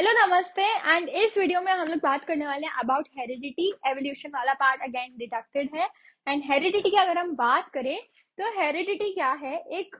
Hello नमस्ते and इस video में हम लोग बात करने वाले हैं अबाउट हेरिडिटी। एवोल्यूशन वाला पार्ट अगेन डिडक्टेड है। एंड हेरिडिटी की अगर हम बात करें तो हेरिडिटी क्या है, एक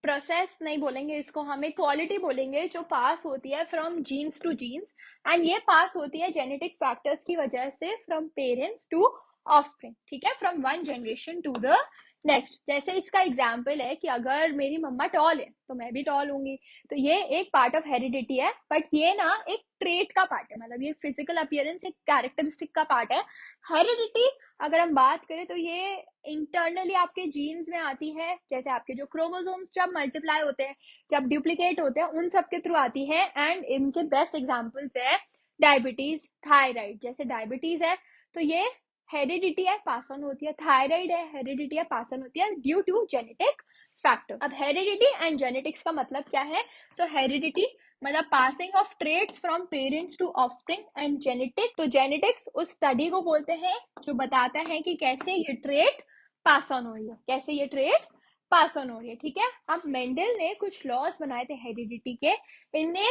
प्रोसेस नहीं बोलेंगे इसको, हम एक क्वालिटी बोलेंगे जो पास होती है from genes to genes. And ये पास होती है जेनेटिक फैक्टर्स की वजह से फ्रॉम पेरेंट्स टू ऑफस्प्रिंग, ठीक है, from one generation to the next. जैसे इसका एग्जाम्पल है कि अगर मेरी मम्मा टॉल है तो मैं भी टॉल होंगी, तो ये एक पार्ट ऑफ हेरिडिटी है। बट ये ना एक ट्रेट का पार्ट है, मतलब ये फिजिकल अपीयरेंस एक कैरेक्टरिस्टिक का पार्ट है। हेरिडिटी अगर हम बात करें तो ये इंटरनली आपके जीन्स में आती है, जैसे आपके जो क्रोमोसोम्स जब मल्टीप्लाई होते हैं, जब डुप्लीकेट होते हैं, उन सब के थ्रू आती है। एंड इनके बेस्ट एग्जाम्पल्स है डायबिटीज, थायराइड। जैसे डायबिटीज है तो ये हेरिडिटी है, पास ऑन होती है। थायराइड है, हेरिडिटी है, पास ऑन होती है ड्यू टू जेनेटिक फैक्टर। अब हेरिडिटी एंड जेनेटिक्स का मतलब क्या है? सो हेरिडिटी मतलब passing of traits from parents to offspring. And genetic, तो जेनेटिक्स उस स्टडी को बोलते हैं जो बताता है कि कैसे ये ट्रेट पास ऑन हो रही है, कैसे ये ट्रेट पास ऑन हो रही है, ठीक है। अब मेंडल ने कुछ लॉज बनाए थे हेरिडिटी के, इनने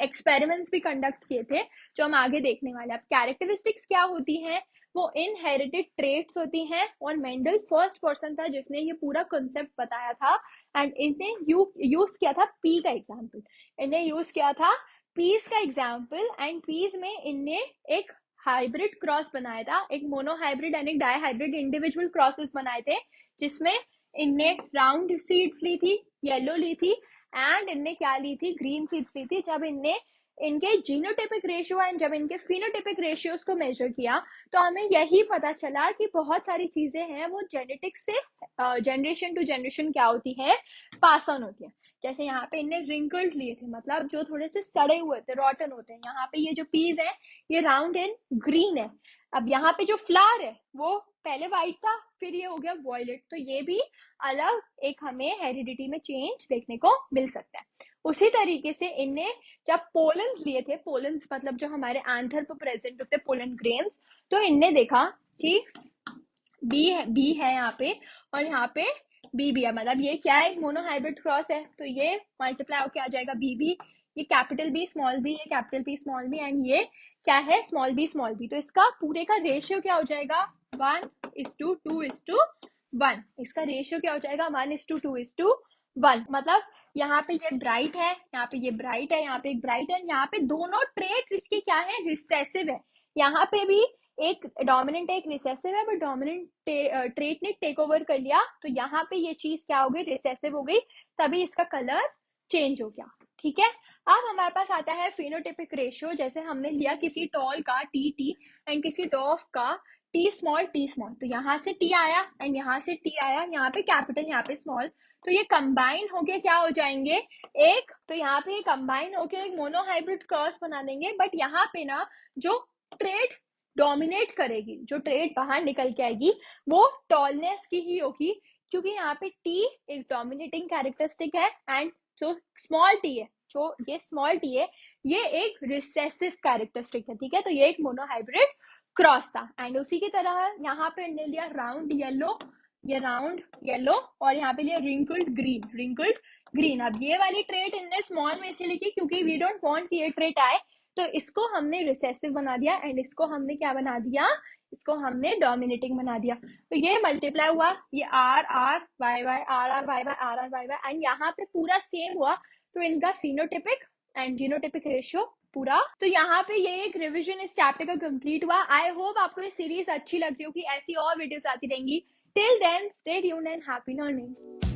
एक्सपेरिमेंट्स भी कंडक्ट किए थे जो हम आगे देखने वाले हैं। अब कैरेक्टरिस्टिक्स क्या होती हैं? वो इनहेरिटेड ट्रेट्स होती हैं। और मेंडल फर्स्ट पर्सन था जिसने ये पूरा कॉन्सेप्ट बताया था। एंड इन्हें यूज किया था पी का एग्जाम्पल, इन्हें यूज किया था पीस का एग्जाम्पल। एंड पीस में इनने एक हाइब्रिड क्रॉस बनाया था, एक मोनोहाइब्रिड एंड एक डाईहाइब्रिड इंडिविजुअल क्रॉसेस बनाए थे, जिसमें इनने राउंड सीड्स ली थी, येलो ली थी, एंड इनने क्या ली थी? ग्रीन सीड्स ली थी। जब इनने इनके जीनोटाइपिक रेशियो एंड जब इनके फिनोटाइपिक रेशियोज को मेजर किया तो हमें यही पता चला कि बहुत सारी चीजें हैं वो जेनेटिक्स से जनरेशन टू जनरेशन क्या होती है, पास ऑन होती है। जैसे यहाँ पे इनने रिंकल्ड लिए थे, मतलब जो थोड़े से सड़े हुए थे, रॉटन होते हैं। यहाँ पे ये जो पीस है ये राउंड एंड ग्रीन है। अब यहाँ पे जो फ्लावर है वो पहले व्हाइट था, फिर ये हो गया वॉयलेट। तो ये भी अलग एक हमें हेरिडिटी में चेंज देखने को मिल सकता है। उसी तरीके से इनने जब पोलन्स लिए थे, पोलन्स मतलब जो हमारे आंथर पर प्रेजेंट होते हैं पोलन ग्रेन्स, तो इनने देखा कि बी है यहाँ पे और यहाँ पे बी है, मतलब ये क्या है? एक मोनोहाइब्रिड क्रॉस है। तो ये मल्टीप्लाई होके आ जाएगा बी, ये कैपिटल बी स्मॉल बी है, capital B small B, and ये क्या है? Small B small B. तो इसका पूरे का रेशियो क्या हो जाएगा? 1:2:1। इसका रेशियो क्या हो जाएगा? 1:2:1। मतलब यहाँ पे ये ब्राइट है, यहाँ पे ये ब्राइट है, यहाँ पे एक ब्राइट है, यहाँ पे दोनों ट्रेट्स इसके क्या है? रिसेसिव है। यहाँ पे भी एक डोमिनेंट है, एक रिसेसिव है, बट डोमिनेंट ट्रेट ने टेक ओवर कर लिया, तो यहाँ पे ये चीज क्या हो गई? रिसेसिव हो गई, तभी इसका कलर चेंज हो गया, ठीक है। अब हमारे पास आता है फिनोटिपिक रेशियो। जैसे हमने लिया किसी टॉल का टी एंड किसी डॉफ का टी स्मॉल, तो यहाँ से टी आया एंड यहाँ से टी आया, यहाँ पे कैपिटल, यहाँ पे स्मॉल, तो ये कंबाइन होके क्या हो जाएंगे? एक, तो यहाँ पे कंबाइन होके एक मोनोहाइब्रिड क्रॉस बना देंगे। बट यहाँ पे ना जो ट्रेट डोमिनेट करेगी, जो ट्रेट बाहर निकल के आएगी, वो टॉलनेस की ही होगी, क्योंकि यहाँ पे टी एक डोमिनेटिंग कैरेक्टरिस्टिक है एंड जो स्मॉल टी है, जो ये स्मॉल टी है, ये एक रिसेसिव कैरेक्टरिस्टिक है, ठीक है। तो ये एक मोनोहाइब्रिड क्रॉस था। एंड उसी की तरह यहाँ पे इन्हें लिया राउंड येलो, ये राउंड येलो, और यहाँ पे लिया रिंकल्ड ग्रीन। अब ये वाली ट्रेट इनने स्मॉल में इसे लिखी क्योंकि वी डोंट वांट कि ये ट्रेट आए, तो इसको हमने रिसेसिव बना दिया एंड इसको हमने क्या बना दिया? इसको हमने डोमिनेटिंग बना दिया। तो ये मल्टीप्लाई हुआ, ये R R Y Y, R R Y Y, R R Y Y, and यहाँ पे पूरा सेम हुआ। तो इनका फिनोटिपिक एंड जीनोटिपिक रेशियो पूरा। तो यहाँ पे ये एक रिवीजन इस चैप्टर का कंप्लीट हुआ। आई होप आपको ये सीरीज अच्छी लग रही होगी, ऐसी और वीडियोस आती रहेंगी। Till then stay tuned and happy learning.